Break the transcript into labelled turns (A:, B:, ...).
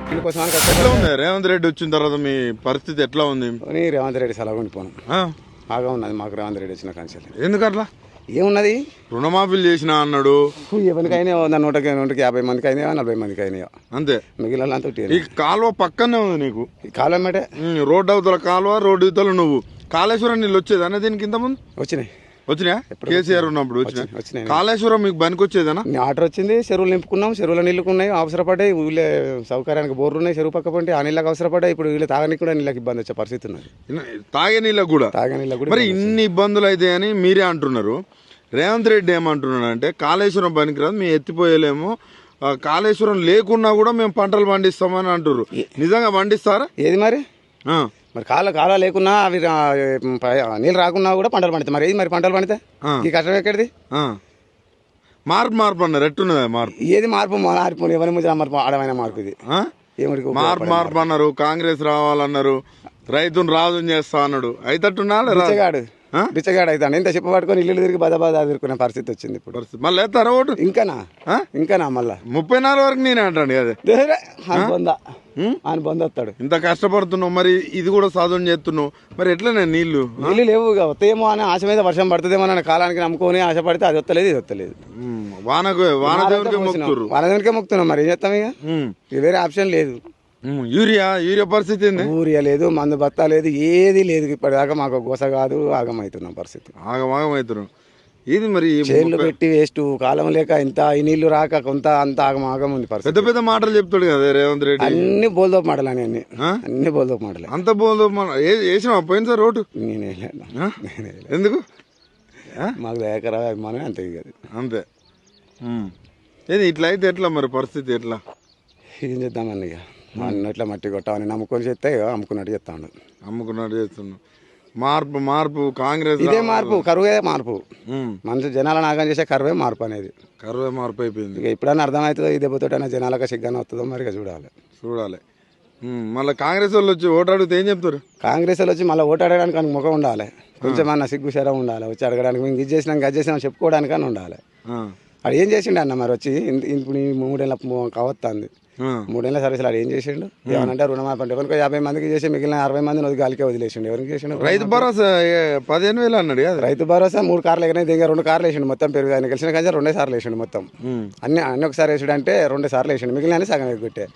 A: దీనికోసం
B: ఎట్లా ఉంది రేవంత్ రెడ్డి వచ్చిన తర్వాత మీ పరిస్థితి ఎట్లా ఉంది?
A: రేవంత్ రెడ్డి సలహా ఉండిపోను
B: ఆ?
A: బాగా ఉన్నది మాకు రేవంత్ రెడ్డి వచ్చిన కాంచెల్.
B: ఎందుకు అట్లా?
A: ఏమున్నది,
B: రుణమాఫీలు చేసిన అన్నాడు.
A: ఎవరికైనా 150 మందికి అయినా 40 మందికి అయినా
B: అంతే.
A: మిగిలిన
B: ఈ కాలువ పక్కనే ఉంది నీకు,
A: కాలం మేటే
B: రోడ్డు అవతల కాలువ, రోడ్డు అవతల నువ్వు. కాళేశ్వరం నీళ్ళు వచ్చేదన్నా దీనికి ఇంత ముందు?
A: వచ్చినాయి.
B: వచ్చినా? కేసీఆర్ ఉన్నప్పుడు
A: వచ్చినాయి.
B: కాళేశ్వరం మీకు పనికి వచ్చేదనా?
A: ఆర్డర్ వచ్చింది, చెరువులు నింపుకున్నాం, చెరువుల నీళ్ళకున్నాయి, అవసరపడ్డాయి. ఊళ్ళో సౌకర్యానికి బోర్లు ఉన్నాయి, చెరువు పక్క పంటే ఆ నీళ్ళకి అవసరపడ్డాయి. ఇప్పుడు వీళ్ళు తాగడానికి కూడా నీళ్ళకి ఇబ్బంది వచ్చే పరిస్థితి ఉన్నది.
B: తాగే నీళ్ళకి కూడా
A: కూడా
B: మరి ఇన్ని ఇబ్బందులు అయితే అని మీరే అంటున్నారు. రేవంత్ రెడ్డి ఏమంటున్నాడు అంటే కాళేశ్వరం పనికిరాదు, మేము ఎత్తిపోయలేము, కాళేశ్వరం లేకున్నా కూడా మేము పంటలు పండిస్తామని అంటున్నారు. నిజంగా పండిస్తారా?
A: ఏది మరి మరి కాల లేకున్నా అవి నీళ్ళు రాకున్నా కూడా పంటలు పండుతాయి. మరి ఏది మరి పంటలు పండితే ఈ కష్టం ఎక్కడిది?
B: మార్పు అన్నారు. ఎట్టున్నదా మార్పు?
A: ఏది మార్పు? మారిపోయి ఎవరి ముందు మార్పు, ఆడమైన మార్పు ఇది. ఏమిటి
B: మార్పు అన్నారు, కాంగ్రెస్ రావాలన్నారు, రైతును రాజుని చేస్తా అన్నాడు. అయితట్టున్నా
A: బిచ్చగాడు అవుతాడు. ఇంత చెప్ప పట్టుకొని ఇల్లు తిరిగి బదబాద ఎదుర్కొనే పరిస్థితి వచ్చింది ఇప్పుడు.
B: మళ్ళీ వేస్తారా ఓటు?
A: ఇంకానా మళ్ళా
B: 34 వరకు నేనే అంటాను కదా.
A: ఆయన బంద్ వస్తాడు.
B: ఇంత కష్టపడుతున్నావు, మరి ఇది కూడా సాధన చేస్తున్నావు, మరి ఎట్లనే నీళ్లు
A: లేవు. వస్తాయేమో అని ఆశ మీద, వర్షం పడుతుందేమో అని కాలానికి నమ్ముకొని ఆశ పడితే అది వస్తలేదు, ఇది వస్తలేదు. వానదేవునికే మొక్కుతున్నాం. మరి ఏం చేస్తాం? ఇక వేరే ఆప్షన్ లేదు.
B: యూరియా పరిస్థితి ఏంది?
A: యూరియా లేదు, మందు బత్తా లేదు, ఏది లేదు. ఇప్పటిదాకా మాకు గోస కాదు, ఆగమవుతున్నాం పరిస్థితి.
B: ఆగమవుతున్నాం. ఇది మరి
A: చేన్లు పెట్టి వేస్ట్, కాలం లేక ఇంత ఈ నీళ్లు రాక కొంత అంత ఆగం ఉంది పరిస్థితి.
B: పెద్ద పెద్ద మాటలు చెప్తాడు కదా రేవంత్ రెడ్డి.
A: అన్ని బోల్దోపు మాటలు అని అన్ని బోల్దోపు మాటలు.
B: అంత బోల్దోపు మాట వేసినా పోయింది సార్ రోడ్డు?
A: నేనే
B: ఎందుకు?
A: మాకు దయాకర అభిమానం అంతే కదా.
B: అంతే. ఏది ఇట్లా అయితే ఎట్లా మరి పరిస్థితి ఎట్లా?
A: ఏం చేద్దామని ఇక ఇట్లా మట్టి కొట్టామని నమ్ముకొని చేస్తే అమ్ముకున్నట్టు చెప్తాను.
B: అమ్ముకున్నట్టు చేస్తున్నాను. మార్పు కాంగ్రెస్
A: ఇదే మార్పు, కరువే మార్పు. మనిషి జనాల నాగం చేసే కరువే మార్పు అనేది.
B: కరువే మార్పు అయిపోయింది.
A: ఇక ఎప్పుడైనా అర్థమవుతుందో ఈ దెబ్బతోటైనా జనాలకు సిగ్గానే వస్తుందో మరి చూడాలి.
B: మళ్ళీ కాంగ్రెస్ వాళ్ళు వచ్చి ఓటు అడిగితే ఏం చెప్తారు?
A: కాంగ్రెస్ వాళ్ళు వచ్చి మళ్ళీ ఓటు అడగడానికి అని ముఖం ఉండాలి, కొంచెం అన్న సిగ్గు శరం ఉండాలి. వచ్చి అడగడానికి మేము ఇది చేసినాం గది చేసినాం చెప్పుకోవడానికని ఉండాలి. అది ఏం చేసిండు అన్న మరి వచ్చి ఇప్పుడు 3 ఏళ్ళ కావస్తుంది, 3 ఏళ్ళ సర్వీసులు అది ఏం చేసిండు? ఏమనంటే రుణమాఫీ అంటే ఎవరికి 50 మందికి చేసి మిగిలిన 60 మందిని గాలికే వదిలేసిండు. ఎవరికి చేసిండు?
B: రైతు భరోసా 15,000 అన్నాడు.
A: రైతు భరోసా 3 కార్లు ఎగినాయి, దిగా 2 కార్లు వేసిండు. మొత్తం పెరుగు ఆయన గెలిచిన కానీ 2 సార్లు వేసిండు. మొత్తం అన్ని ఒకసారి వేసాడు అంటే 2 సార్లు వేసిండు, మిగిలిన సగం ఎగ్గొట్టే.